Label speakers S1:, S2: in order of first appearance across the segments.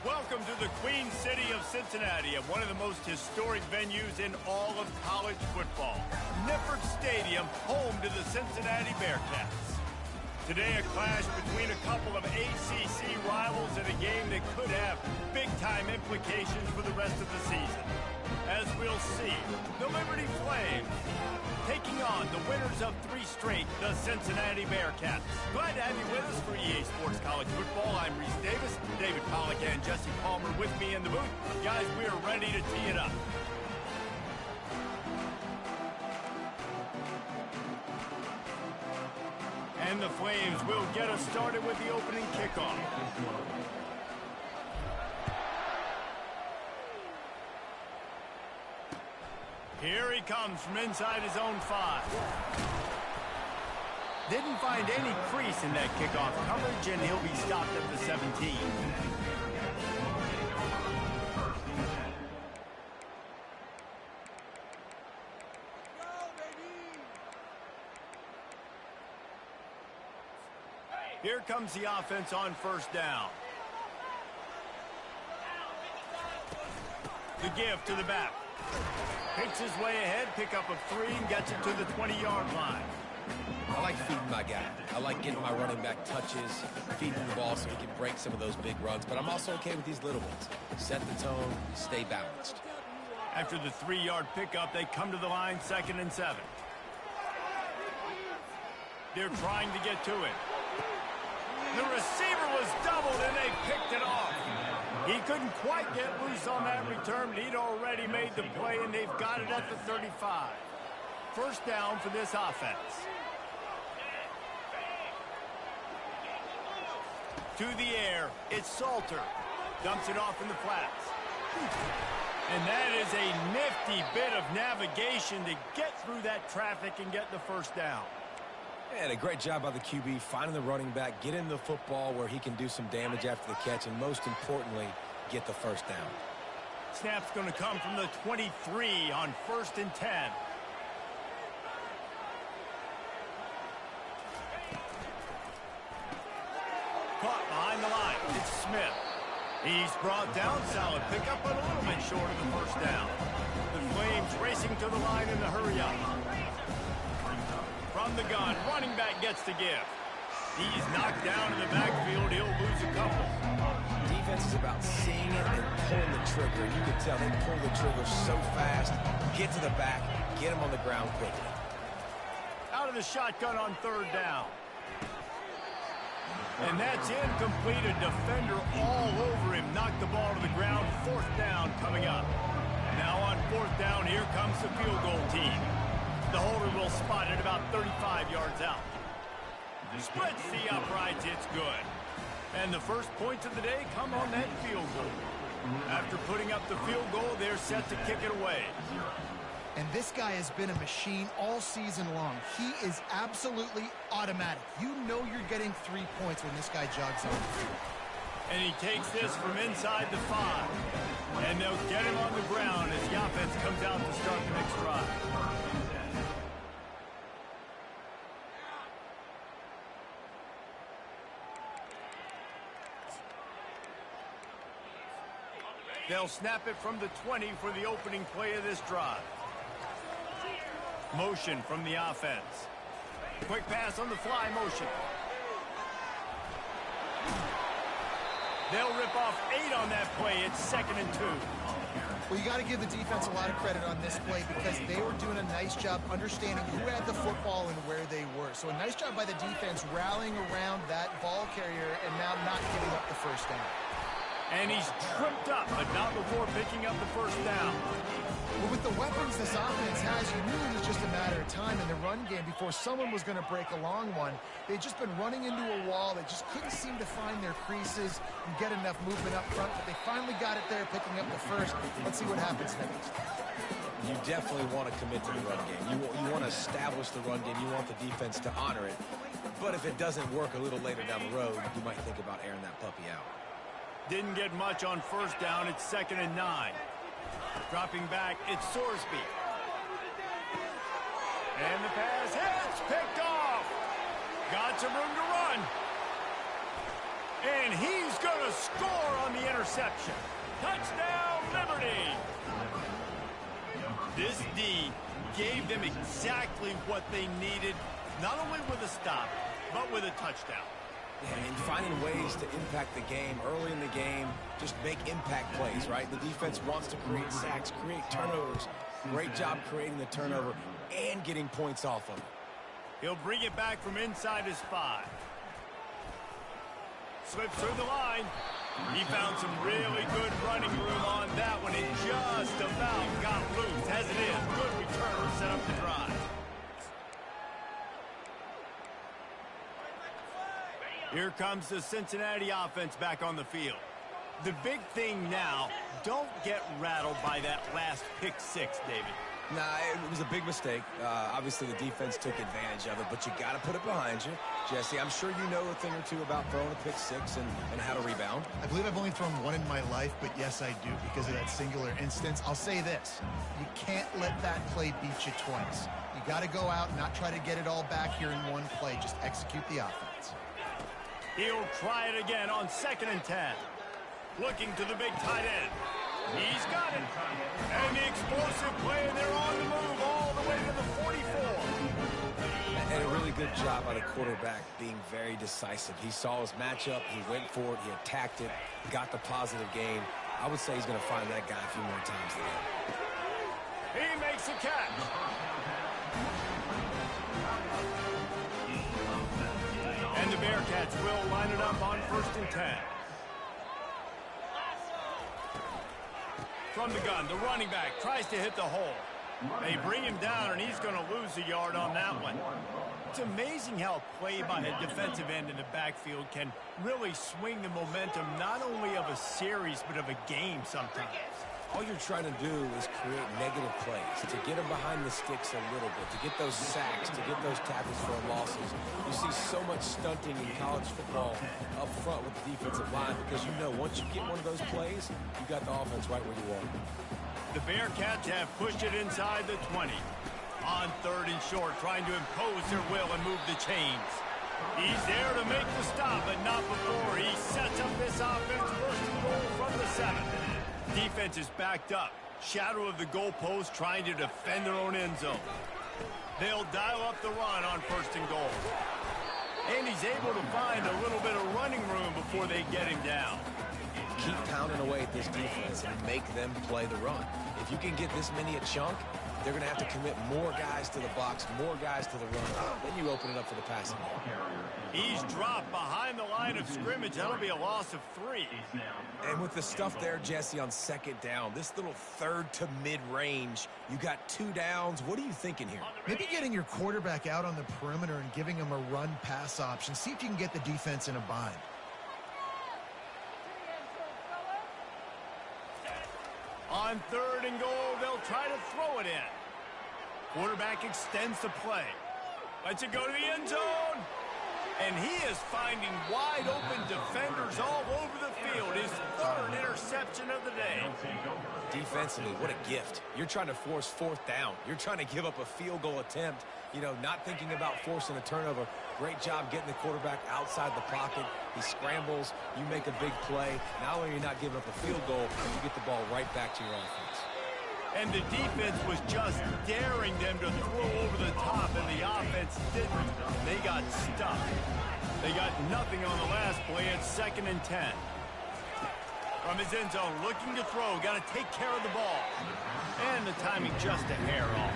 S1: Welcome to the Queen City of Cincinnati, at one of the most historic venues in all of college football. Nippert Stadium, home to the Cincinnati Bearcats. Today, a clash between a couple of ACC rivals in a game that could have big-time implications for the rest of the season. As we'll see, the Liberty Flames taking on the winners of 3 straight, the Cincinnati Bearcats. Glad to have you with us for EA Sports College Football. I'm Reese Davis, David Pollack and Jesse Palmer with me in the booth. Guys, we are ready to tee it up. And the Flames will get us started with the opening kickoff. Here he comes from inside his own 5. Didn't find any crease in that kickoff coverage, and he'll be stopped at the 17. Here comes the offense on first down. The give to the back. Picks his way ahead, pick up of 3, and gets it to the 20-yard line.
S2: I like feeding my guy. I like getting my running back touches, feeding the ball so he can break some of those big runs, but I'm also okay with these little ones. Set the tone, stay balanced.
S1: After the 3-yard pickup, they come to the line, 2nd and 7. They're trying to get to it. The receiver was doubled, and they picked it off. He couldn't quite get loose on that return, but he'd already made the play, and they've got it at the 35. First down for this offense. To the air, it's Salter. Dumps it off in the flats. And that is a nifty bit of navigation to get through that traffic and get the first down.
S2: And a great job by the QB, finding the running back, getting the football where he can do some damage after the catch, and most importantly, get the first down.
S1: Snap's going to come from the 23 on 1st and 10. Caught behind the line. It's Smith. He's brought down. Solid pickup, but a little bit short of the first down. The Flames racing to the line in the hurry-up. From the gun, running back gets the give. He's knocked down in the backfield. He'll lose a couple.
S2: Defense is about seeing it and pulling the trigger. And you can tell they pull the trigger so fast. Get to the back, get him on the ground quickly.
S1: Out of the shotgun on 3rd down. And that's incomplete. A defender all over him. Knocked the ball to the ground. 4th down coming up. Now on 4th down, here comes the field goal team. The holder will spot it about 35 yards out. Splits the uprights, it's good. And the first points of the day come on that field goal. After putting up the field goal, they're set to kick it away.
S3: And this guy has been a machine all season long. He is absolutely automatic. You know you're getting 3 points when this guy jogs on.
S1: And he takes this from inside the 5. And they'll get him on the ground as the offense comes out to start the next drive. They'll snap it from the 20 for the opening play of this drive. Motion from the offense. Quick pass on the fly motion. They'll rip off 8 on that play. It's 2nd and 2.
S3: Well, you got to give the defense a lot of credit on this play because they were doing a nice job understanding who had the football and where they were. So a nice job by the defense rallying around that ball carrier and now not giving up the first down.
S1: And he's tripped up, but not before picking up the first down.
S3: Well, with the weapons this offense has, you knew it was just a matter of time in the run game before someone was going to break a long one. They'd just been running into a wall. They just couldn't seem to find their creases and get enough movement up front, but they finally got it there, picking up the first. Let's see what happens next.
S2: You definitely want to commit to the run game. You want to establish the run game. You want the defense to honor it. But if it doesn't work a little later down the road, you might think about airing that puppy out.
S1: Didn't get much on first down. It's 2nd and 9. Dropping back, it's Sorsby. And the pass hits, picked off. Got some room to run. And he's going to score on the interception. Touchdown, Liberty! This D gave them exactly what they needed, not only with a stop, but with a touchdown.
S2: Yeah, and finding ways to impact the game early in the game, just make impact plays, right? The defense wants to create sacks, create turnovers. Great job creating the turnover and getting points off of it.
S1: He'll bring it back from inside his 5. Slips through the line. He found some really good running room on that one. It just about got loose. As it is, good return set up the drive. Here comes the Cincinnati offense back on the field. The big thing now, don't get rattled by that last pick 6, David.
S2: Nah, it was a big mistake. Obviously, the defense took advantage of it, but you got to put it behind you. Jesse, I'm sure you know a thing or two about throwing a pick 6 and how to rebound.
S3: I believe I've only thrown one in my life, but yes, I do, because of that singular instance. I'll say this. You can't let that play beat you twice. You got to go out and not try to get it all back here in one play. Just execute the offense.
S1: He'll try it again on 2nd and 10. Looking to the big tight end. He's got it. And the explosive play, and they're on the move all the way to the 44.
S2: And a really good job by the quarterback being very decisive. He saw his matchup, he went for it, he attacked it, got the positive gain. I would say he's going to find that guy a few more times today.
S1: He makes a catch. And the Bearcats will line it up on 1st and 10. From the gun, the running back tries to hit the hole. They bring him down, and he's going to lose a yard on that one. It's amazing how a play by a defensive end in the backfield can really swing the momentum not only of a series, but of a game sometimes.
S2: All you're trying to do is create negative plays, to get them behind the sticks a little bit, to get those sacks, to get those tackles for losses. You see so much stunting in college football up front with the defensive line because you know once you get one of those plays, you got the offense right where you want it.
S1: The Bearcats have pushed it inside the 20. On 3rd and short, trying to impose their will and move the chains. He's there to make the stop, but not before he sets up this offense 1st and goal from the 7. Defense is backed up. Shadow of the goalpost trying to defend their own end zone. They'll dial up the run on 1st and goal. And he's able to find a little bit of running room before they get him down.
S2: Keep pounding away at this defense and make them play the run. If you can get this many a chunk, they're going to have to commit more guys to the box, more guys to the run. Then you open it up for the passing game.
S1: He's dropped behind the line of scrimmage. That'll be a loss of 3.
S2: And with the stuff there, Jesse, on 2nd down, this little 3rd to mid-range, you got 2 downs. What are you thinking here?
S3: Maybe getting your quarterback out on the perimeter and giving him a run-pass option. See if you can get the defense in a bind.
S1: On 3rd and goal, they'll try to throw it in. Quarterback extends the play. Lets it go to the end zone. And he is finding wide open defenders all over the field. His 3rd interception of the day.
S2: Defensively, what a gift. You're trying to force 4th down. You're trying to give up a field goal attempt. You know, not thinking about forcing a turnover. Great job getting the quarterback outside the pocket. He scrambles. You make a big play. Not only are you not giving up a field goal, you get the ball right back to your offense.
S1: And the defense was just daring them to throw over the top, and the offense didn't. They got stuck. They got nothing on the last play at 2nd and 10. From his end zone, looking to throw. Got to take care of the ball. And the timing just a hair off.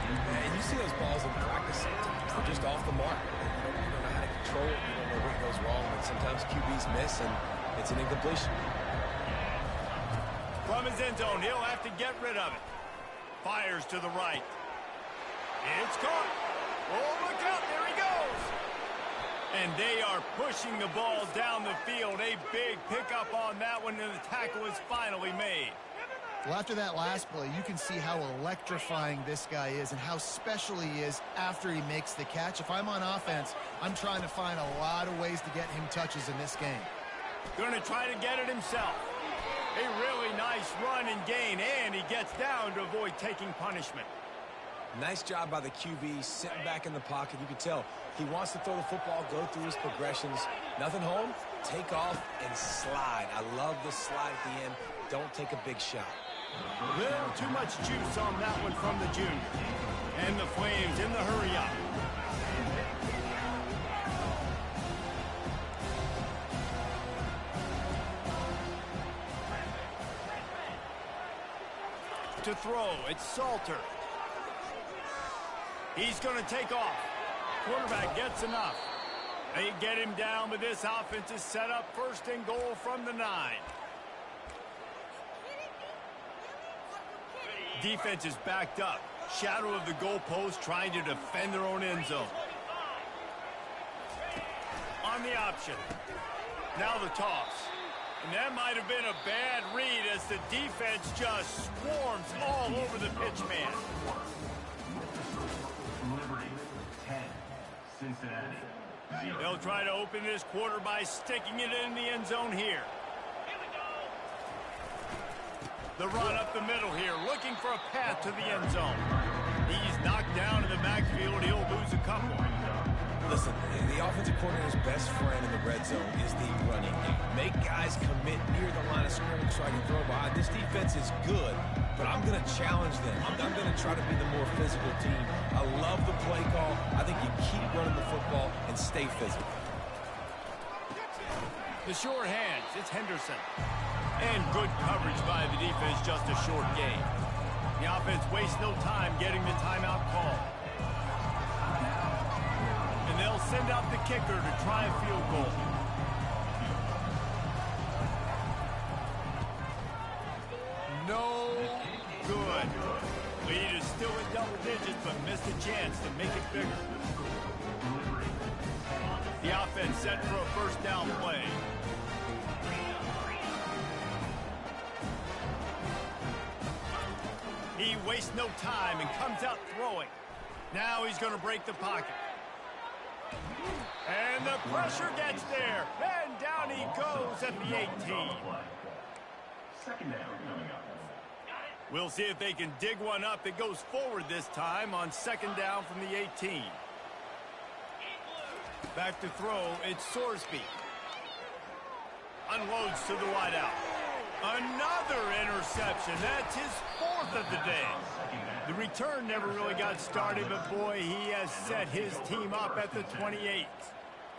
S2: And you see those balls in practice sometimes. They're just off the mark. You don't know how to control it. You don't know what goes wrong. And sometimes QBs miss, and it's an incompletion.
S1: From his end zone, he'll have to get rid of it. Fires to the right. It's caught. Oh, look out. There he goes. And they are pushing the ball down the field. A big pickup on that one, and the tackle is finally made.
S3: Well, after that last play, you can see how electrifying this guy is and how special he is after he makes the catch. If I'm on offense, I'm trying to find a lot of ways to get him touches in this game.
S1: Going to try to get it himself. A really nice run and gain, and he gets down to avoid taking punishment.
S2: Nice job by the QB, sitting back in the pocket. You can tell he wants to throw the football, go through his progressions. Nothing home, take off and slide. I love the slide at the end. Don't take a big shot.
S1: A little too much juice on that one from the junior. And the Flames in the hurry-up. To throw, it's Salter. He's going to take off. Quarterback gets enough. They get him down, but this offense is set up first and goal from the 9. Defense is backed up. Shadow of the goalpost trying to defend their own end zone. On the option. Now the toss. And that might have been a bad read as the defense just swarms all over the pitch man.
S4: Liberty, 10, Cincinnati.
S1: They'll try to open this quarter by sticking it in the end zone here. The run up the middle here, looking for a path to the end zone. He's knocked down in the backfield. He'll lose a couple.
S2: Listen, the offensive coordinator's best friend in the red zone is the running game. Make guys commit near the line of scrimmage so I can throw behind. This defense is good, but I'm going to challenge them. I'm going to try to be the more physical team. I love the play call. I think you keep running the football and stay physical.
S1: The short hands, it's Henderson. And good coverage by the defense, just a short gain. The offense wastes no time getting the timeout call. And they'll send out the kicker to try a field goal. No good. Lead is still in double digits, but missed a chance to make it bigger. The offense set for a first down play. He wastes no time and comes out throwing. Now he's going to break the pocket. And the pressure gets there. And down he goes at the 18.
S4: Second down coming up.
S1: We'll see if they can dig one up that goes forward this time on second down from the 18. Back to throw, it's Sorsby. Unloads to the wideout. Another interception. That's his 4th of the day. The return never really got started, but boy, he has set his team up at the 28.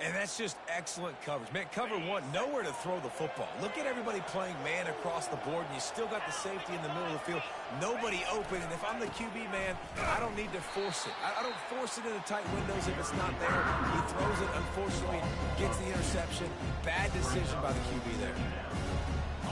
S2: And that's just excellent coverage. Man, cover one, nowhere to throw the football. Look at everybody playing man across the board, and you still got the safety in the middle of the field. Nobody open, and if I'm the QB, man, I don't need to force it. I don't force it into tight windows if it's not there. He throws it, unfortunately, gets the interception. Bad decision by the QB there.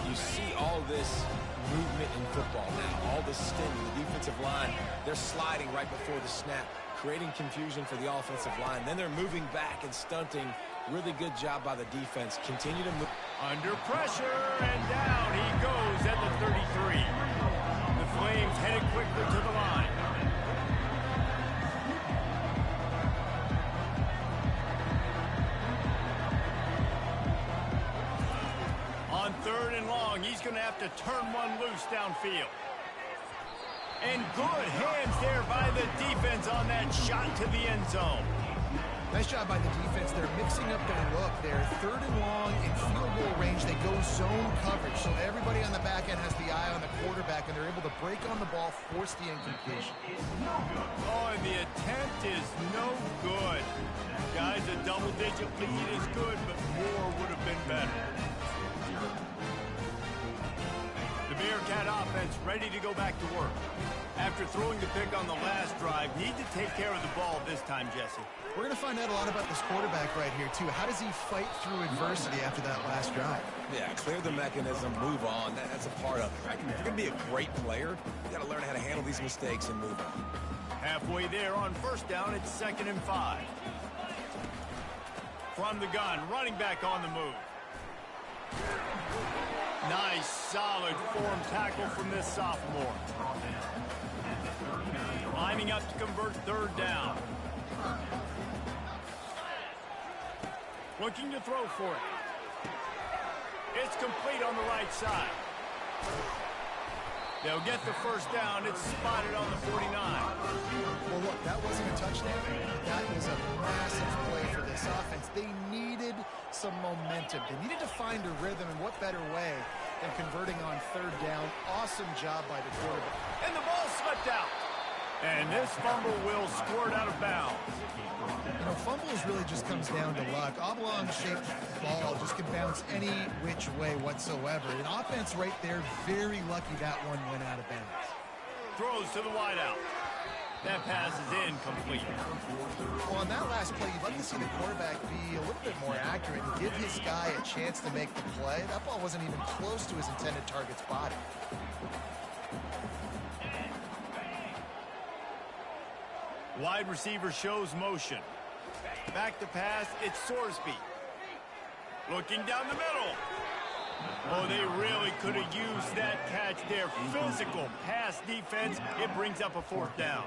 S2: You see all this movement in football now, all the stinging, the defensive line, they're sliding right before the snap, creating confusion for the offensive line. Then they're moving back and stunting. Really good job by the defense. Continue to move.
S1: Under pressure, and down he goes at the 33. The Flames headed quickly to the line. On 3rd and long, he's going to have to turn one loose downfield. And good hands there by the defense on that shot to the end zone.
S3: Nice job by the defense. They're mixing up their look. They're 3rd and long in field goal range. They go zone coverage. So everybody on the back end has the eye on the quarterback, and they're able to break on the ball, force the incompletion.
S1: Oh, and the attempt is no good. Guys, a double-digit lead is good, but more would have been better. The Bearcat offense ready to go back to work. After throwing the pick on the last drive, need to take care of the ball this time, Jesse.
S3: We're going to find out a lot about this quarterback right here, too. How does he fight through adversity after that last drive?
S2: Yeah, clear the mechanism, move on. That's a part of it. Right? If you're going to be a great player, you got to learn how to handle these mistakes and move on.
S1: Halfway there on first down, it's 2nd and 5. From the gun, running back on the move. Nice, solid form tackle from this sophomore. Lining up to convert 3rd down. Looking to throw for it. It's complete on the right side. They'll get the first down. It's spotted on the 49.
S3: Well, look, that wasn't a touchdown. That was a massive play for this offense. They needed some momentum. They needed to find a rhythm, and what better way than converting on third down. Awesome job by the quarterback.
S1: And the ball slipped out. And this fumble will squirt out of bounds.
S3: You know, fumbles really just comes down to luck. Oblong-shaped ball just can bounce any which way whatsoever. An offense right there, very lucky that one went out of bounds.
S1: Throws to the wideout. That pass is incomplete.
S3: Well, on that last play, you'd like to see the quarterback be a little bit more accurate and give his guy a chance to make the play. That ball wasn't even close to his intended target's body.
S1: Wide receiver shows motion. Back to pass, it's Sorsby. Looking down the middle. Oh, they really could have used that catch there. Physical pass defense. It brings up a fourth down.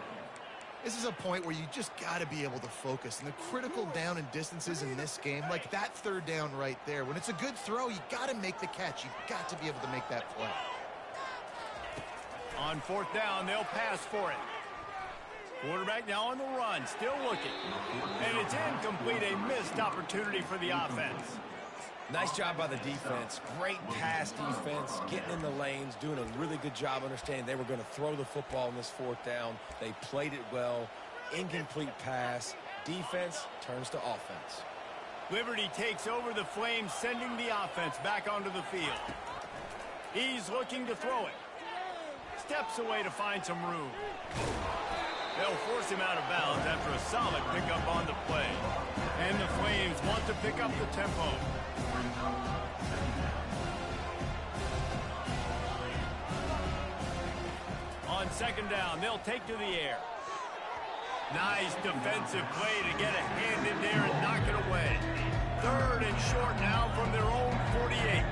S3: This is a point where you just got to be able to focus. And the critical down and distances in this game, like that third down right there, when it's a good throw, you got to make the catch. You've got to be able to make that play.
S1: On fourth down, they'll pass for it. Quarterback now on the run, still looking. And it's incomplete, a missed opportunity for the offense.
S2: Nice job by the defense. Great pass defense, getting in the lanes, doing a really good job understanding they were going to throw the football in this fourth down. They played it well. Incomplete pass. Defense turns to offense.
S1: Liberty takes over the Flames, sending the offense back onto the field. He's looking to throw it. Steps away to find some room. They'll force him out of bounds after a solid pickup on the play. And the Flames want to pick up the tempo. On second down, they'll take to the air. Nice defensive play to get a hand in there and knock it away. Third and short now from their own 48.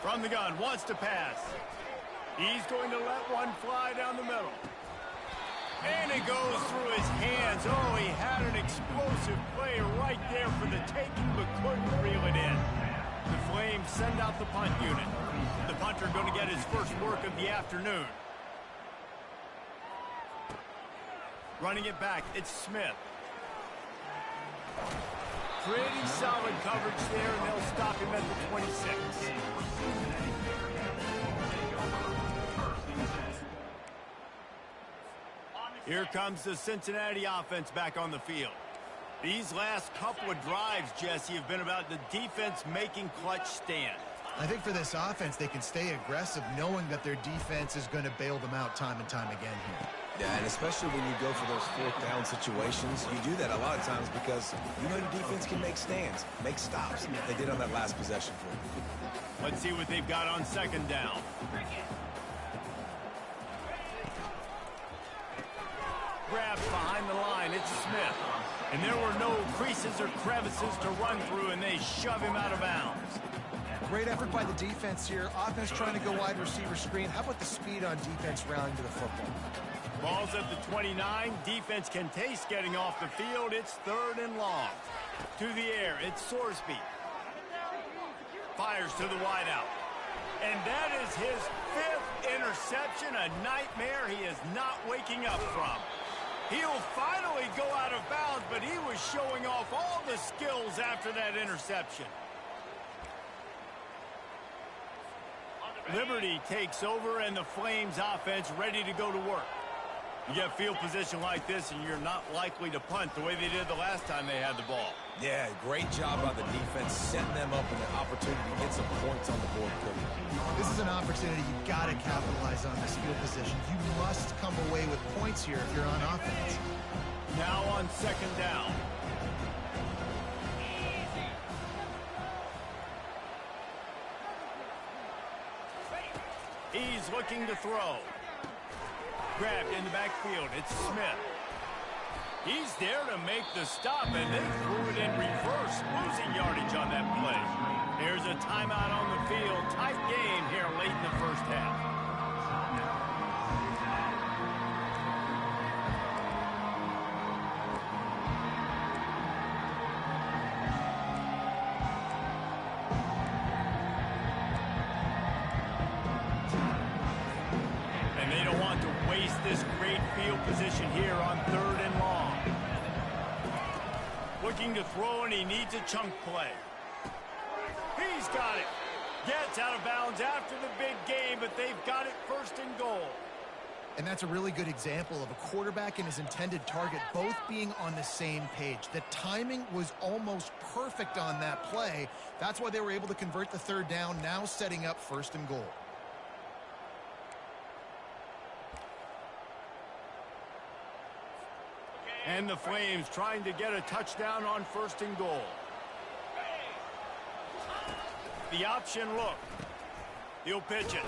S1: From the gun, wants to pass. He's going to let one fly down the middle. And it goes through his hands. Oh, he had an explosive play right there for the taking, but couldn't reel it in. The Flames send out the punt unit. The punter going to get his first work of the afternoon. Running it back, it's Smith. Pretty solid coverage there, and they'll stop him at the 26. Here comes the Cincinnati offense back on the field. These last couple of drives, Jesse, have been about the defense making clutch stand.
S3: I think for this offense, they can stay aggressive knowing that their defense is going to bail them out time and time again here.
S2: Yeah, and especially when you go for those fourth down situations, you do that a lot of times because you know your defense can make stands, make stops. They did on that last possession for you.
S1: Let's see what they've got on second down. Grabs behind the line, it's Smith. And there were no creases or crevices to run through, and they shove him out of bounds.
S3: Great effort by the defense here. Offense trying to go wide receiver screen. How about the speed on defense rallying to the football?
S1: Ball's at the 29. Defense can taste getting off the field. It's third and long. To the air, it's Sorsby. Fires to the wideout. And that is his fifth interception, a nightmare he is not waking up from. He'll finally go out of bounds, but he was showing off all the skills after that interception. Liberty takes over, and the Flames offense ready to go to work. You get field position like this, and you're not likely to punt the way they did the last time they had the ball.
S2: Yeah, great job by the defense, setting them up with an opportunity to get some points on the board quickly.
S3: This is an opportunity you've got to capitalize on this field position. You must come away with points here if you're on offense.
S1: Now on second down. He's looking to throw. Grabbed in the backfield. It's Smith. He's there to make the stop, and they threw it in reverse, losing yardage on that play. There's a timeout on the field. Tight game here late in the first half. waste this great field position here on 3rd and long. Looking to throw, and he needs a chunk play. He's got it. Gets out of bounds after the big game, but they've got it 1st and goal.
S3: And that's a really good example of a quarterback and his intended target both being on the same page. The timing was almost perfect on that play. That's why they were able to convert the 3rd down, now setting up 1st and goal.
S1: And the Flames trying to get a touchdown on 1st and goal. The option look. He'll pitch it.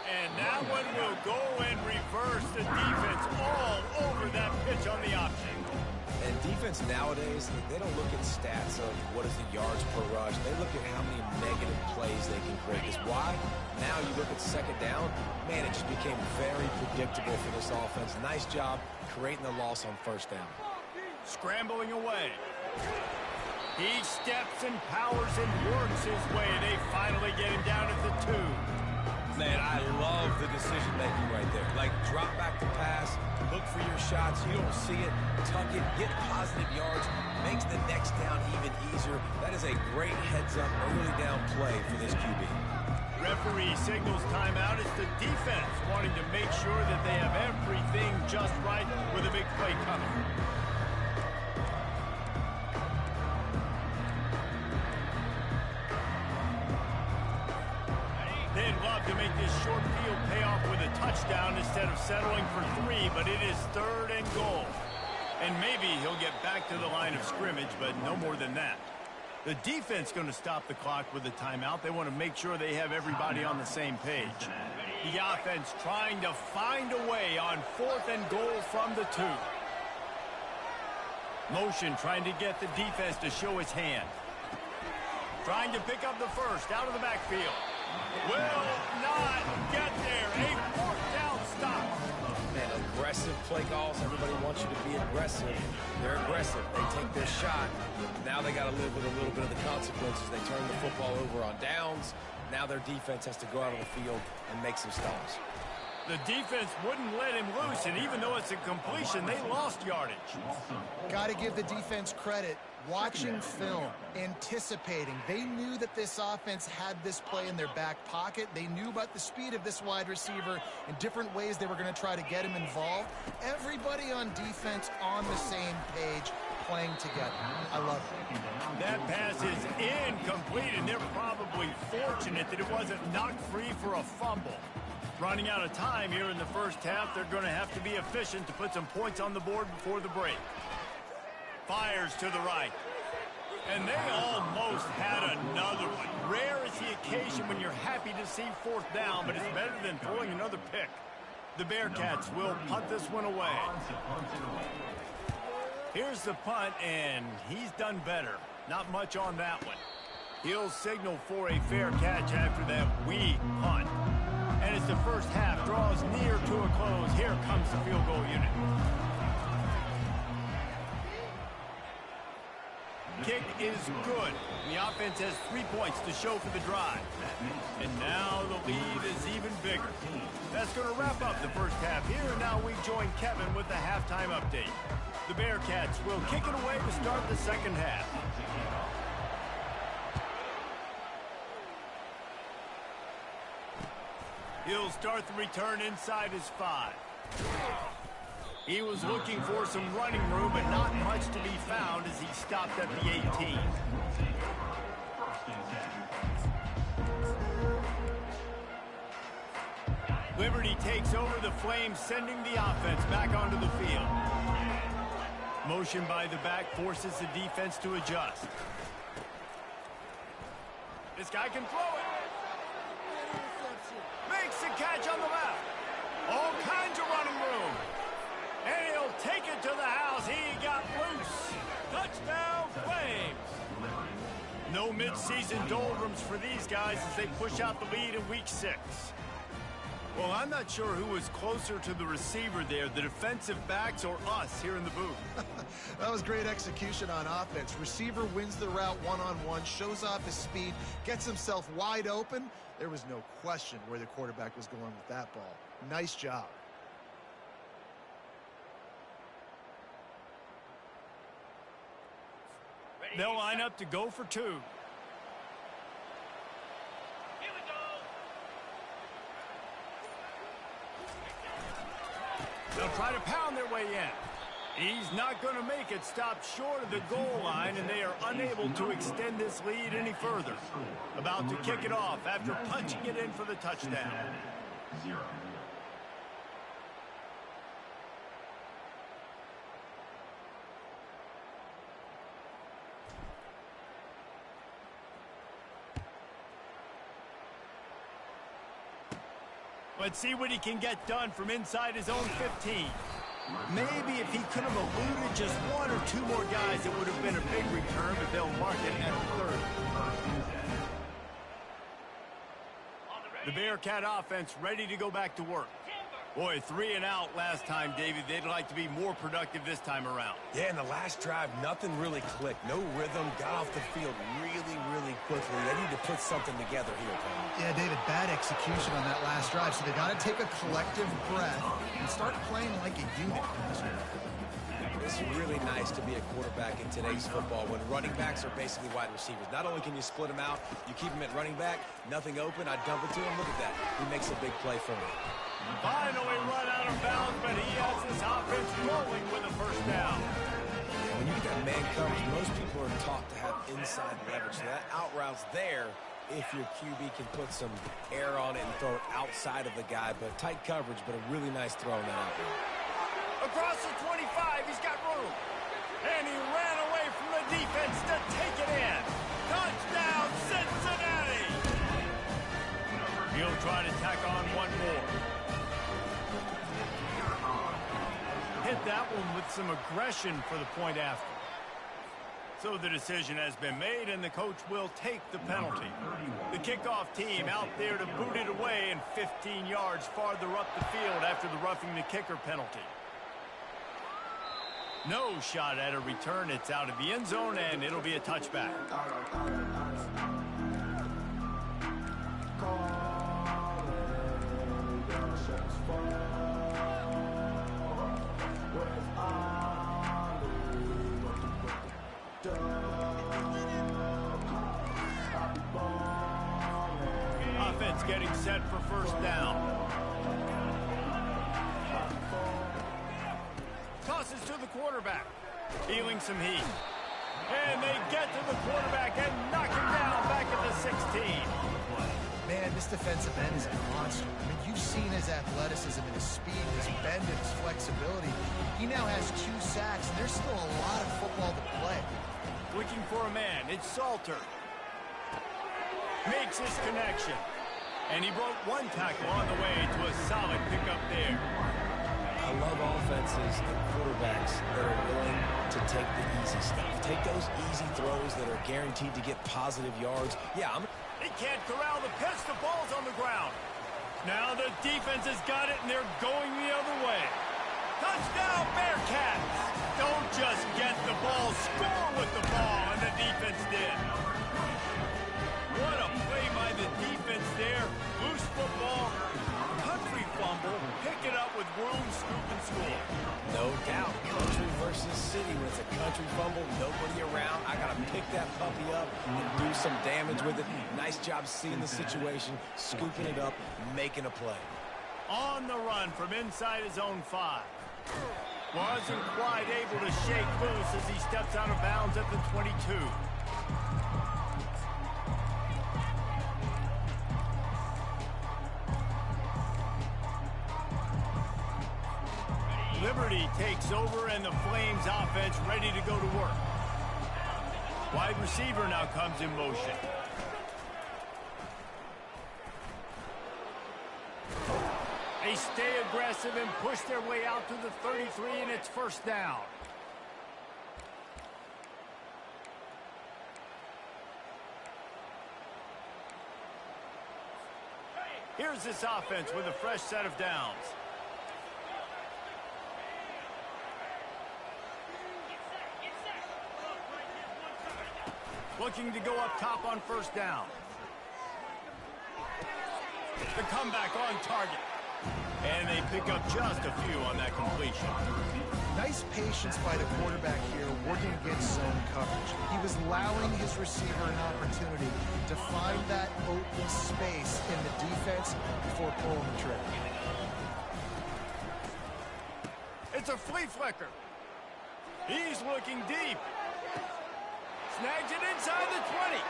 S1: And that one will go and reverse the defense all over that pitch on the option.
S2: And defense nowadays, they don't look at stats of what is the yards per rush. They look at how many negative plays they can create. Because why? Now you look at 2nd down, man, it just became very predictable for this offense. Nice job creating the loss on 1st down.
S1: Scrambling away. He steps and powers and works his way. They finally get him down at the 2.
S2: Man, I love the decision-making right there. Like, drop back to pass, look for your shots. You don't see it, tuck it, get positive yards, makes the next down even easier. That is a great heads-up, early down play for this QB.
S1: Referee signals timeout. It's the defense wanting to make sure that they have everything just right with a big play coming. They'd love to make this short field pay off with a touchdown instead of settling for 3, but it is 3rd and goal. And maybe he'll get back to the line of scrimmage, but no more than that. The defense going to stop the clock with a timeout. They want to make sure they have everybody on the same page. The offense trying to find a way on 4th and goal from the 2. Motion trying to get the defense to show his hand. Trying to pick up the 1st out of the backfield. Will not get there. A 4th down stop.
S2: Man, aggressive play calls. Everybody wants you to be aggressive. They're aggressive. They take their shot. Now they got to live with a little bit of the consequences. They turn the football over on downs. Now their defense has to go out on the field and make some stops.
S1: The defense wouldn't let him loose, and even though it's a completion, they lost yardage.
S3: Got to give the defense credit. Watching film, anticipating. They knew that this offense had this play in their back pocket. They knew about the speed of this wide receiver and different ways they were going to try to get him involved. Everybody on defense on the same page, playing together. I love it.
S1: That pass is incomplete, and they're probably fortunate that it wasn't knocked free for a fumble. Running out of time here in the 1st half, they're going to have to be efficient to put some points on the board before the break. Fires to the right. And they almost had another one. Rare is the occasion when you're happy to see 4th down, but it's better than throwing another pick. The Bearcats will punt this one away. Here's the punt, and he's done better. Not much on that one. He'll signal for a fair catch after that weak punt. And as the 1st half draws near to a close, here comes the field goal unit. Kick is good. The offense has 3 points to show for the drive. And now the lead is even bigger. That's going to wrap up the 1st half here. And now we join Kevin with the halftime update. The Bearcats will kick it away to start the 2nd half. He'll start the return inside his 5. He was looking for some running room, but not much to be found as he stopped at the 18. Liberty takes over the Flames, sending the offense back onto the field. Motion by the back forces the defense to adjust. This guy can throw it. Makes the catch on the left. All kinds of running room. And he'll take it to the house. He got loose. Touchdown, Flames. No midseason doldrums for these guys as they push out the lead in week 6. Well, I'm not sure who was closer to the receiver there, the defensive backs or us here in the booth.
S3: That was great execution on offense. Receiver wins the route one-on-one, shows off his speed, gets himself wide open. There was no question where the quarterback was going with that ball. Nice job.
S1: They'll line up to go for two. They'll try to pound their way in. He's not going to make it. Stop short of the goal line, and they are unable to extend this lead any further. About to kick it off after punching it in for the touchdown.
S4: 0.
S1: Let's see what he can get done from inside his own 15. Maybe if he could have eluded just one or two more guys, it would have been a big return, but they'll mark it at the 30. The Bearcat offense ready to go back to work. Boy, 3 and out last time, David. They'd like to be more productive this time around.
S2: Yeah, in the last drive, nothing really clicked. No rhythm, got off the field really quickly. They need to put something together here, Tom.
S3: Yeah, David, bad execution on that last drive, so they got to take a collective breath and start playing like a unit.
S2: It's really nice to be a quarterback in today's football when running backs are basically wide receivers. Not only can you split them out, you keep them at running back, nothing open, I dump it to him. Look at that. He makes a big play for me.
S1: Finally run out of bounds, but he has his offense rolling with a first down.
S2: When you get that man coverage, most people are taught to have inside leverage. So that out route's there if your QB can put some air on it and throw it outside of the guy. But tight coverage, but a really nice throw in that out route.
S1: Across the 25, he's got room. And he ran away from the defense to take it in. Touchdown, Cincinnati! He'll try to tack on one more. Hit that one with some aggression for the point after. So the decision has been made, and the coach will take the penalty. The kickoff team out there to boot it away and 15 yards farther up the field after the roughing the kicker penalty. No shot at a return. It's out of the end zone, and it'll be a touchback. Offense getting set for first down. Tosses to the quarterback, feeling some heat. And they get to the quarterback and knock him down back at the 16.
S3: Man, this defensive end is a monster. I mean, you've seen his athleticism and his speed, his bend and his flexibility. He now has 2 sacks, and there's still a lot of football to play.
S1: Looking for a man. It's Salter. Makes his connection. And he broke one tackle on the way to a solid pickup there.
S2: I love offenses and quarterbacks that are willing to take the easy stuff. Take those easy throws that are guaranteed to get positive yards. Yeah,
S1: They can't corral the pitch. The ball's on the ground. Now the defense has got it, and they're going the other way. Touchdown, Bearcats! Don't just get the ball, score with the ball, and the defense did. What a play by the defense there. Loose football, country fumble, pick it up with room, scoop, and score.
S2: no doubt. Country versus city. When it's a country fumble, nobody around. I got to pick that puppy up and do some damage with it. Nice job seeing the situation, scooping it up, making a play.
S1: On the run from inside his own 5. Wasn't quite able to shake loose as he steps out of bounds at the 22. Liberty takes over, and the Flames offense ready to go to work. Wide receiver now comes in motion. They stay aggressive and push their way out to the 33, and it's first down. Here's this offense with a fresh set of downs. Looking to go up top on first down. The comeback on target. And they pick up just a few on that completion.
S3: Nice patience by the quarterback here, working against zone coverage. He was allowing his receiver an opportunity to find that open space in the defense before pulling the trigger.
S1: It's a flea flicker. He's looking deep. Snags it inside the 20.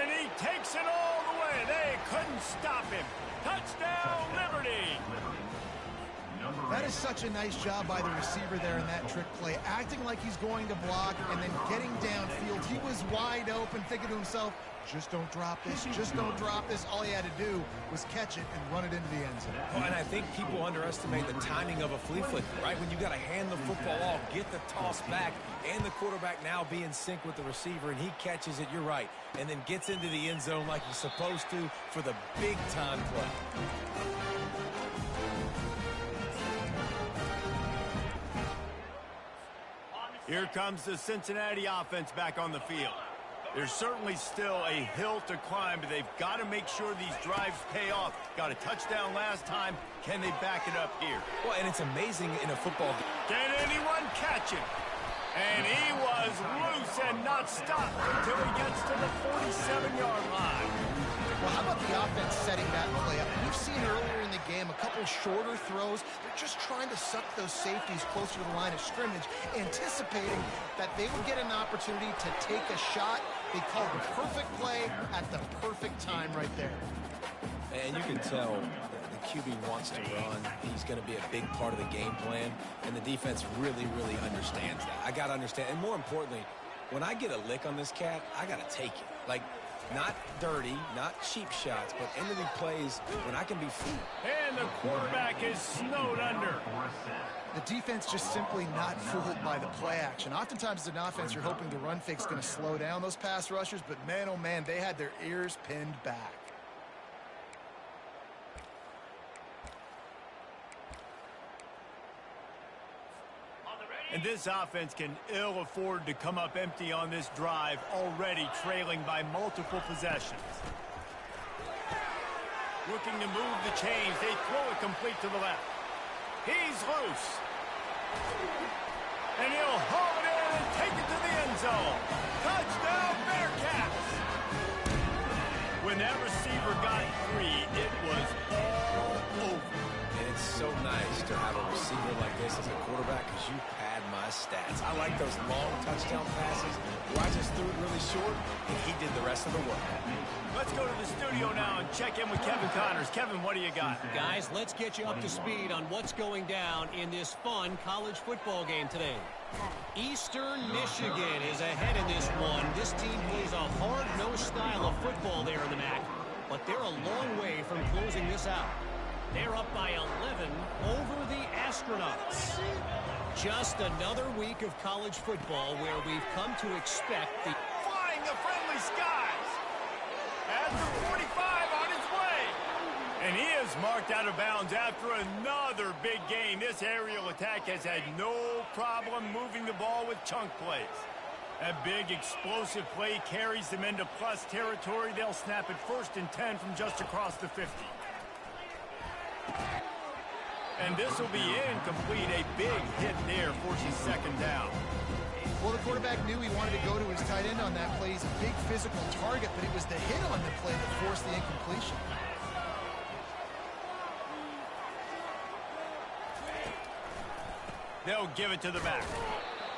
S1: And he takes it all the way. They couldn't stop him. Touchdown, Liberty.
S3: That is such a nice job by the receiver there in that trick play, acting like he's going to block and then getting downfield. He was wide open, thinking to himself, just don't drop this, just don't drop this. All he had to do was catch it and run it into the end zone.
S2: Well, and I think people underestimate the timing of a flea flicker, right? When you got to hand the football off, get the toss back, and the quarterback now be in sync with the receiver, and he catches it, you're right, and then gets into the end zone like he's supposed to for the big-time play.
S1: Here comes the Cincinnati offense back on the field. There's certainly still a hill to climb, but they've got to make sure these drives pay off. Got a touchdown last time. Can they back it up here?
S2: Well, and it's amazing in a football game.
S1: Can anyone catch him? And he was loose and not stopped until he gets to the 47-yard line.
S3: Well, how about the offense setting that play up? We've seen earlier in the game a couple shorter throws. They're just trying to suck those safeties closer to the line of scrimmage, anticipating that they would get an opportunity to take a shot. They called the perfect play at the perfect time right there.
S2: And you can tell the QB wants to run. He's going to be a big part of the game plan, and the defense really, really understands that. I got to understand, and more importantly, when I get a lick on this cat, I got to take it. Like, not dirty, not cheap shots, but end of the plays when I can be free.
S1: And the quarterback is snowed under.
S3: The defense just simply not fooled by the play action. Oftentimes as an offense, you're hoping the run fake's going to slow down those pass rushers, but man, oh man, they had their ears pinned back.
S1: And this offense can ill afford to come up empty on this drive, already trailing by multiple possessions. Looking to move the chains. They throw it complete to the left. He's loose. And he'll haul it in and take it to the end zone. Touchdown, Bearcats! When that receiver got free, it was all over.
S2: And it's so nice to have a receiver like this as a quarterback because you pad my stats. I like those long touchdown passes where I just threw it really short and he did the rest of the work.
S1: Let's go to the studio now and check in with Kevin Connors. Kevin, what do you got?
S5: Guys, let's get you up to speed on what's going down in this fun college football game today. Eastern Michigan is ahead in this one. This team plays a hard-nosed style of football there in the MAC, but they're a long way from closing this out. They're up by 11 over the Astronauts. Just another week of college football where we've come to expect the...
S1: Flying the friendly skies. At the 45 on his way. And he is marked out of bounds after another big gain. This aerial attack has had no problem moving the ball with chunk plays. That big explosive play carries them into plus territory. They'll snap it 1st and 10 from just across the 50. And this will be incomplete. A big hit there forces 2nd down.
S3: Well, the quarterback knew he wanted to go to his tight end on that play. He's a big physical target, but it was the hit on the play that forced the incompletion.
S1: They'll give it to the back.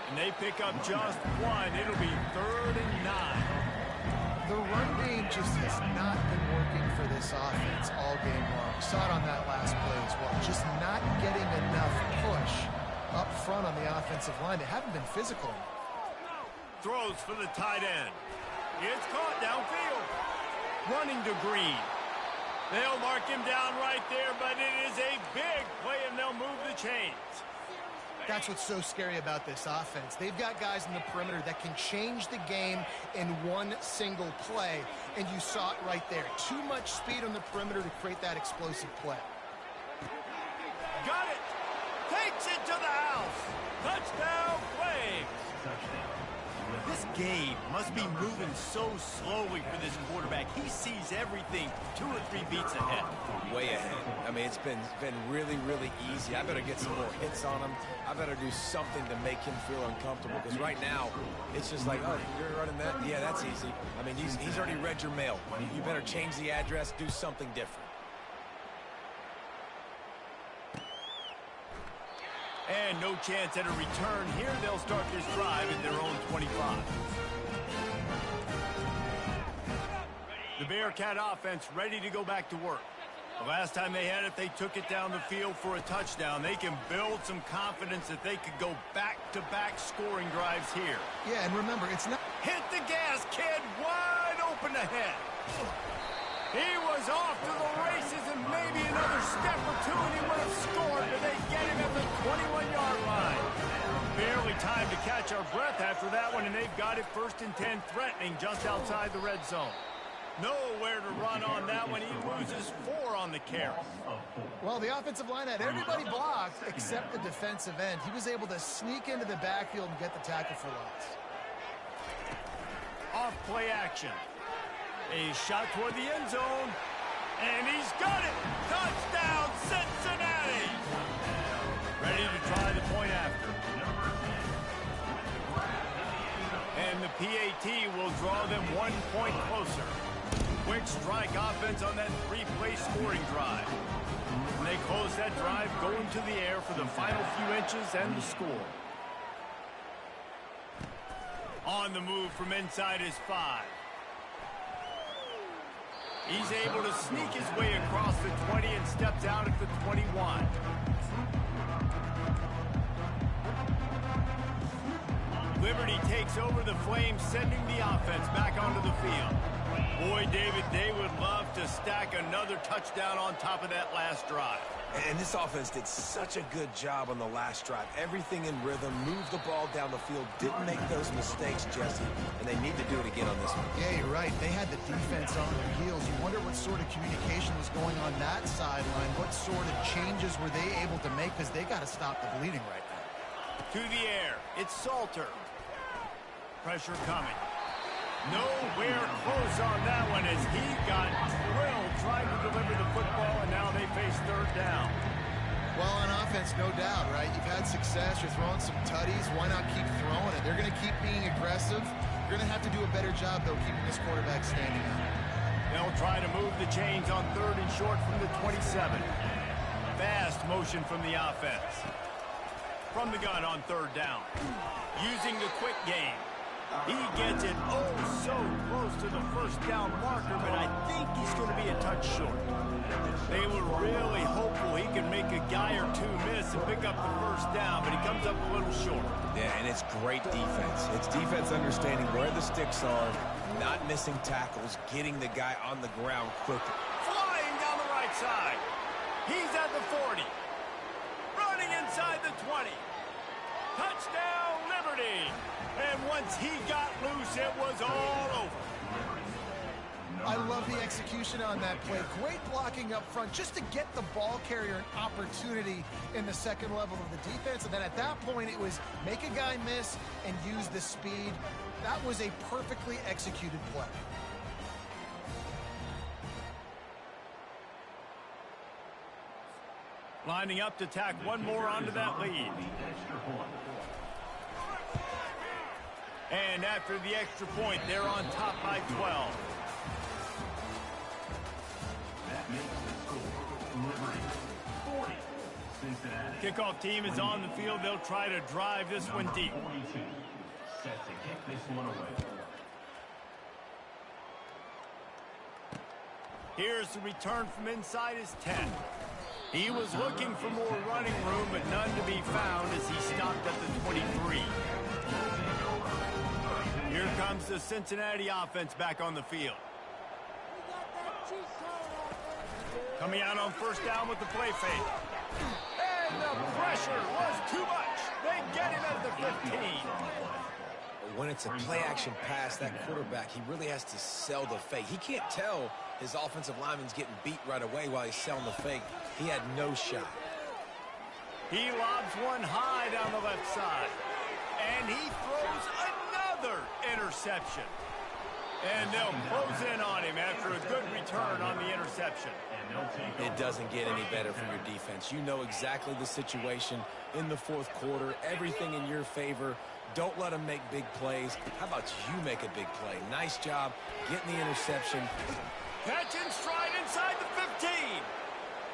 S1: And they pick up just one. It'll be 3rd and 9.
S3: The run game just has not been working for this offense all game long. We saw it on that last play as well. Just not getting enough push up front on the offensive line. They haven't been physical enough.
S1: Throws for the tight end. It's caught downfield. Running to Green. They'll mark him down right there, but it is a big play, and they'll move the chains.
S3: That's what's so scary about this offense. They've got guys in the perimeter that can change the game in one single play, and you saw it right there. Too much speed on the perimeter to create that explosive play.
S1: Got it. Takes it to the house. Touchdown, Flames. This game must be moving so slowly for this quarterback. He sees everything 2 or 3 beats ahead.
S2: Way ahead. I mean, it's been really, really easy. I better get some more hits on him. I better do something to make him feel uncomfortable, because right now, it's just like, oh, you're running that? Yeah, that's easy. I mean, he's already read your mail. You better change the address, do something different.
S1: And no chance at a return here. They'll start this drive at their own 25. The Bearcat offense ready to go back to work. The last time they had it, they took it down the field for a touchdown. They can build some confidence that they could go back-to-back scoring drives here.
S3: Yeah, and remember, it's not...
S1: Hit the gas, kid. Wide open ahead. He was off to the races, and maybe another step or two, and he would have scored, but they get him at the 21-yard line. Barely time to catch our breath after that one, and they've got it 1st and 10, threatening just outside the red zone. Nowhere to run on that one. He loses 4 on the carry.
S3: Well, the offensive line had everybody blocked except the defensive end. He was able to sneak into the backfield and get the tackle for loss.
S1: Off play action. A shot toward the end zone, and he's got it! Touchdown, Cincinnati! Ready to try the point after. And the PAT will draw them 1 point closer. Quick strike offense on that 3-play scoring drive. And they close that drive going to the air for the final few inches and the score. On the move from inside his 5. He's able to sneak his way across the 20 and steps out at the 21. Liberty takes over the Flames, sending the offense back onto the field. Boy, David, they would love to stack another touchdown on top of that last drive.
S2: And this offense did such a good job on the last drive. Everything in rhythm, moved the ball down the field, didn't make those mistakes, Jesse, and they need to do it again on this one.
S3: Yeah, you're right. They had the defense on their heels. You wonder what sort of communication was going on that sideline. What sort of changes were they able to make, because they got to stop the bleeding right now.
S1: To the air, it's Salter. Pressure coming. Nowhere close on that one as he got drilled trying to deliver the football, and now they face 3rd down.
S3: Well, on offense, no doubt, right? You've had success. You're throwing some tutties. Why not keep throwing it? They're going to keep being aggressive. You're going to have to do a better job, though, keeping this quarterback standing up.
S1: They'll try to move the chains on 3rd and short from the 27. Fast motion from the offense. From the gun on 3rd down. Using the quick game. He gets it so close to the 1st down marker, but I think he's going to be a touch short. They were really hopeful he could make a guy or 2 miss and pick up the 1st down, but he comes up a little short.
S2: Yeah, and it's great defense. It's defense understanding where the sticks are, not missing tackles, getting the guy on the ground quickly.
S1: Flying down the right side. He's at the 40. Running inside the 20. Touchdown, Liberty! And once he got loose, it was all over.
S3: I love the execution on that play. Great blocking up front just to get the ball carrier an opportunity in the 2nd level of the defense. And then at that point, it was make a guy miss and use the speed. That was a perfectly executed play.
S1: Lining up to tack one more onto that lead. And after the extra point, they're on top by 12.
S4: That makes the score Liberty 40. Cincinnati.
S1: Kickoff team is on the field. They'll try to drive this one deep.
S4: 42. Set to kick this one away.
S1: Here's the return from inside his 10. He was looking for more running room, but none to be found as he stopped at the 23. Here comes the Cincinnati offense back on the field. Coming out on 1st down with the play fake. And the pressure was too much. They get him at the 15.
S2: When it's a play-action pass, that quarterback, he really has to sell the fake. He can't tell his offensive lineman's getting beat right away while he's selling the fake. He had no shot.
S1: He lobs one high down the left side. And he throws another interception. And they'll close in on him after a good return on the interception.
S2: It doesn't get any better for your defense. You know exactly the situation in the fourth quarter, everything in your favor. Don't let them make big plays. How about you make a big play? Nice job getting the interception.
S1: Catch and stride inside the 15.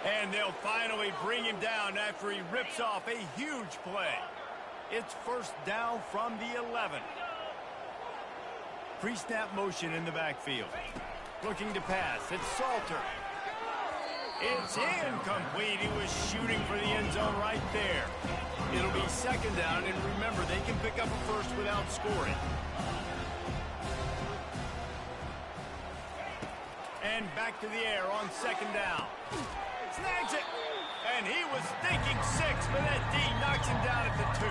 S1: And they'll finally bring him down after he rips off a huge play. It's first down from the 11. Pre-snap motion in the backfield. Looking to pass. It's Salter. It's incomplete. He was shooting for the end zone right there. It'll be second down, and remember, they can pick up a first without scoring. And back to the air on second down. Snags it. And he was thinking 6, but that D knocks him down at the 2.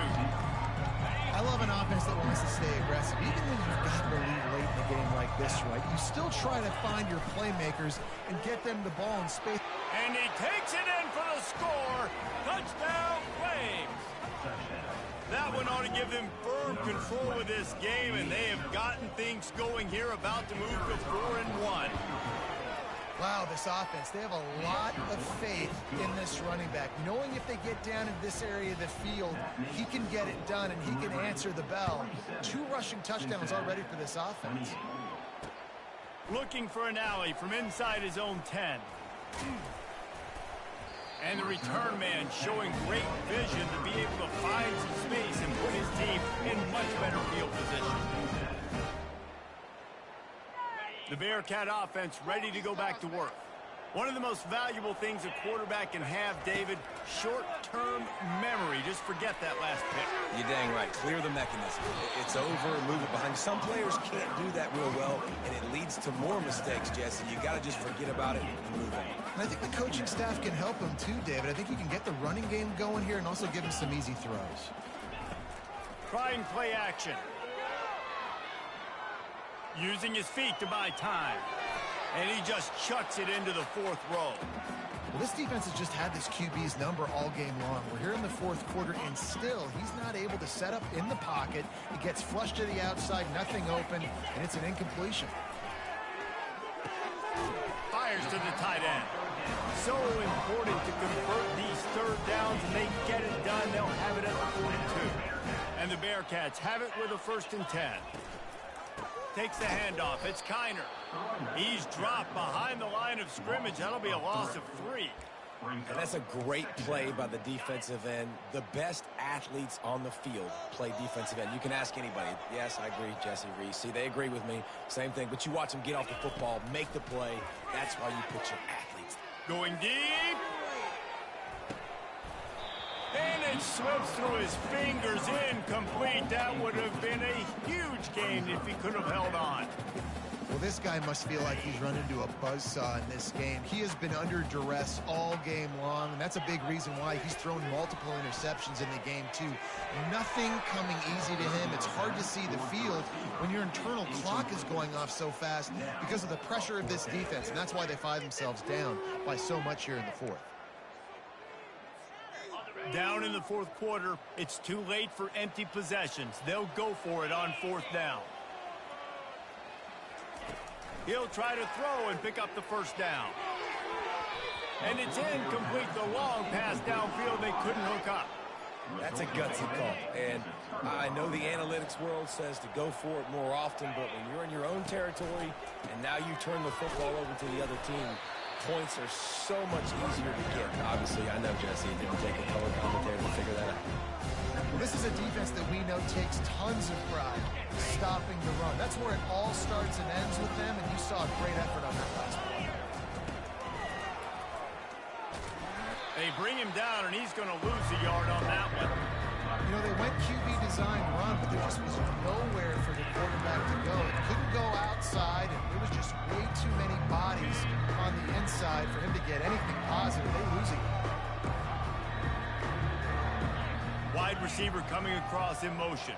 S3: I love an offense that wants to stay aggressive. Even when you've gotten the lead late in a game like this, right, you still try to find your playmakers and get them the ball in space.
S1: And he takes it in for the score. Touchdown, Flames. That one ought to give them firm control of this game, and they have gotten things going here, about to move to 4-1.
S3: Wow, this offense, they have a lot of faith in this running back. Knowing if they get down in this area of the field, he can get it done and he can answer the bell. 2 rushing touchdowns already for this offense.
S1: Looking for an alley from inside his own 10. And the return man showing great vision to be able to find some space and put his team in much better field position. The Bearcat offense ready to go back to work. One of the most valuable things a quarterback can have, David, short-term memory. Just forget that last pick.
S2: You're dang right. Clear the mechanism. It's over, move it behind. Some players can't do that real well, and it leads to more mistakes, Jesse. You got to just forget about it and move on.
S3: And I think the coaching staff can help him too, David. I think you can get the running game going here and also give him some easy throws.
S1: Trying play action. Using his feet to buy time. And he just chucks it into the 4th row.
S3: Well, this defense has just had this QB's number all game long. We're here in the 4th quarter, and still he's not able to set up in the pocket. He gets flushed to the outside, nothing open, and it's an incompletion.
S1: Fires to the tight end. So important to convert these third downs, and they get it done. They'll have it at the 42. And the Bearcats have it with a 1st and 10. Takes the handoff. It's Kiner. He's dropped behind the line of scrimmage. That'll be a loss of 3.
S2: And that's a great play by the defensive end. The best athletes on the field play defensive end. You can ask anybody. Yes, I agree, Jesse Reese. See, they agree with me. Same thing. But you watch them get off the football, make the play. That's why you put your athletes.
S1: Going deep. And it slips through his fingers, incomplete. That would have been a huge gain if he could have held on.
S3: Well, this guy must feel like he's run into a buzzsaw in this game. He has been under duress all game long, and that's a big reason why he's thrown multiple interceptions in the game, too. Nothing coming easy to him. It's hard to see the field when your internal clock is going off so fast because of the pressure of this defense, and that's why they find themselves down by so much here in the 4th.
S1: Down in the 4th quarter, it's too late for empty possessions. They'll go for it on 4th down. He'll try to throw and pick up the 1st down. And it's incomplete. The long pass downfield, they couldn't hook up.
S2: That's a gutsy call. And I know the analytics world says to go for it more often, but when you're in your own territory and now you turn the football over to the other team, points are so much easier to get. Obviously, I know, Jesse, it didn't take a color commentator to figure that out.
S3: Well, this is a defense that we know takes tons of pride stopping the run. That's where it all starts and ends with them, and you saw a great effort on that last play.
S1: They bring him down, and he's going to lose a yard on that one.
S3: You know, they went QB design run, but there just was nowhere for the quarterback to go. It couldn't go outside, and there was just way too many bodies on the inside for him to get anything positive. They lose it.
S1: Wide receiver coming across in motion.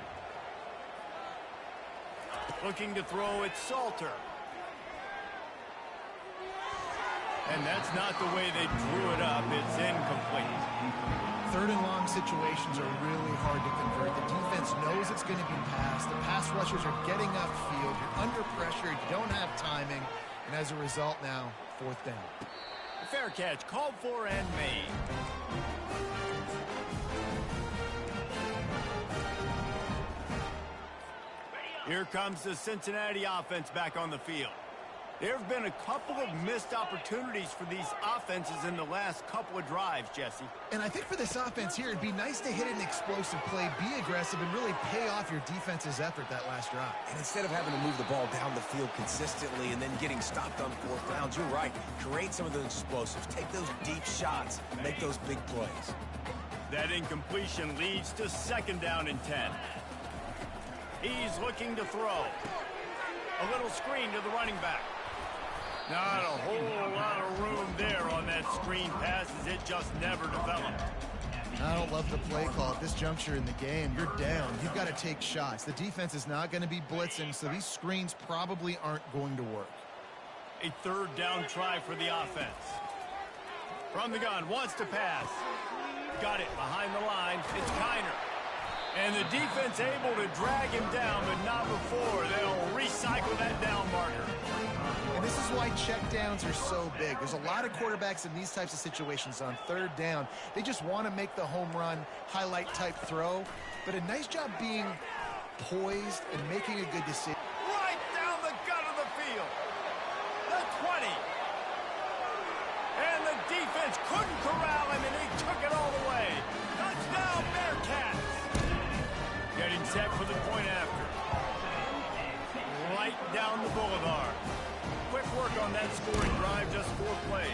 S1: Looking to throw, it's Salter. And that's not the way they drew it up. It's incomplete.
S3: Third and long situations are really hard to convert. The defense knows it's going to be passed. The pass rushers are getting upfield. You're under pressure. You don't have timing. And as a result now, fourth down.
S1: A fair catch called for and made. Here comes the Cincinnati offense back on the field. There have been a couple of missed opportunities for these offenses in the last couple of drives, Jesse.
S3: And I think for this offense here, it'd be nice to hit an explosive play, be aggressive, and really pay off your defense's effort that last drive.
S2: And instead of having to move the ball down the field consistently and then getting stopped on fourth downs, you're right. Create some of those explosives. Take those deep shots. Make those big plays.
S1: That incompletion leads to second down and 10. He's looking to throw. A little screen to the running back. Not a whole lot of room there on that screen pass as it just never developed.
S3: I don't love the play call at this juncture in the game. You're down. You've got to take shots. The defense is not going to be blitzing, so these screens probably aren't going to work.
S1: A third down try for the offense. From the gun, wants to pass. Got it behind the line. It's Kiner. And the defense able to drag him down, but not before. They'll recycle that down marker.
S3: And this is why checkdowns are so big. There's a lot of quarterbacks in these types of situations on third down. They just want to make the home run, highlight type throw. But a nice job being poised and making a good decision.
S1: Right down the gut of the field. The 20. And the defense couldn't corral him, and he took it all the way. Touchdown, Bearcats. Getting set for the point after. Right down the boulevard. Quick work on that scoring drive, just 4 plays.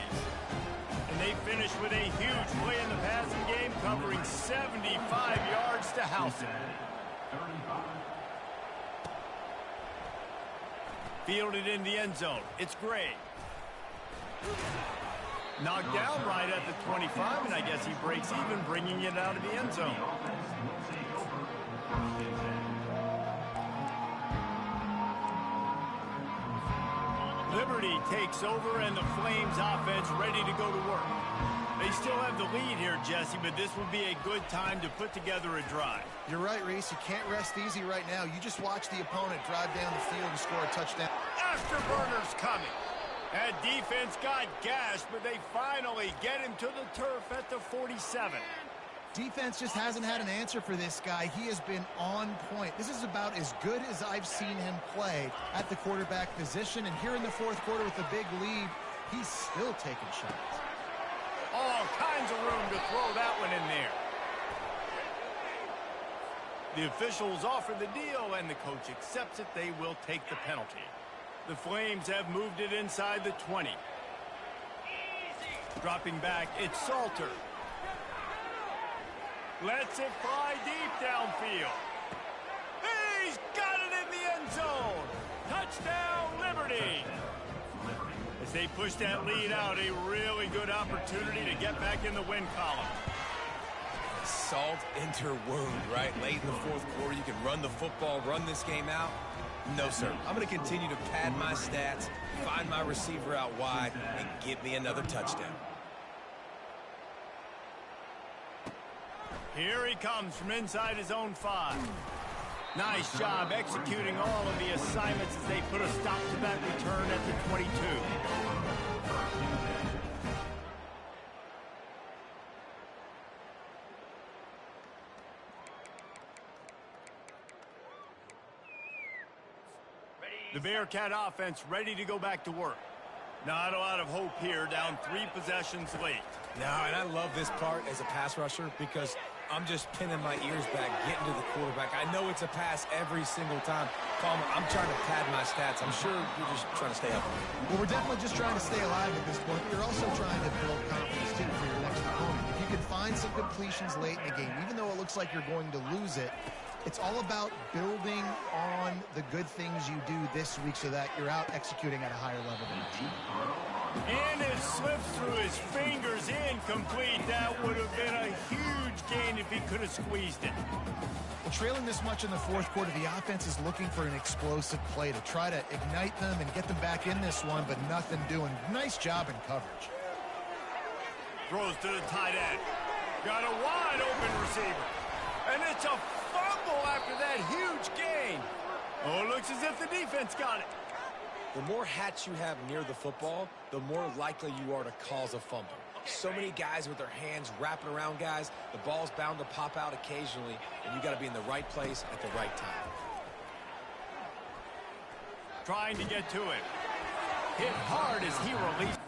S1: And they finish with a huge play in the passing game, covering 75 yards to house it. Fielded in the end zone. It's Gray. Knocked down right at the 25, and I guess he breaks even, bringing it out of the end zone. Liberty takes over, and the Flames offense ready to go to work. They still have the lead here, Jesse, but this would be a good time to put together a drive.
S3: You're right, Reese. You can't rest easy right now. You just watch the opponent drive down the field and score a touchdown.
S1: Afterburners coming. That defense got gashed, but they finally get him to the turf at the 47.
S3: Defense just hasn't had an answer for this guy. He has been on point. This is about as good as I've seen him play at the quarterback position. And here in the fourth quarter with a big lead, he's still taking shots.
S1: All kinds of room to throw that one in there. The officials offer the deal, and the coach accepts it. They will take the penalty. The Flames have moved it inside the 20. Dropping back, it's Salter. Lets it fly deep downfield. He's got it in the end zone. Touchdown, Liberty. As they push that lead out, a really good opportunity to get back in the win column.
S2: Salt into her wound, right? Late in the fourth quarter, you can run the football, run this game out. No, sir. I'm going to continue to pad my stats, find my receiver out wide, and get me another touchdown.
S1: Here he comes from inside his own 5. Nice job executing all of the assignments as they put a stop to that return at the 22. The Bearcat offense ready to go back to work. Not a lot of hope here, down 3 possessions late.
S2: No, and I love this part as a pass rusher because I'm just pinning my ears back, getting to the quarterback. I know it's a pass every single time. Palmer, I'm trying to pad my stats. I'm sure you're just trying to stay up.
S3: Well, we're definitely just trying to stay alive at this point. You're also trying to build confidence, too, for your next opponent. If you can find some completions late in the game, even though it looks like you're going to lose it, It's all about building on the good things you do this week so that you're out executing at a higher level than
S1: And it slips through his fingers, incomplete. That would have been a huge gain if he could have squeezed it.
S3: Well, trailing this much in the fourth quarter, the offense is looking for an explosive play to try to ignite them and get them back in this one, but nothing doing. Nice job in coverage.
S1: Throws to the tight end. Got a wide open receiver. And it's a fumble after that huge gain. Oh, it looks as if the defense got it.
S2: The more hats you have near the football, the more likely you are to cause a fumble. So many guys with their hands wrapping around guys, the ball's bound to pop out occasionally, and you got to be in the right place at the right time.
S1: Trying to get to it. Hit hard as he released.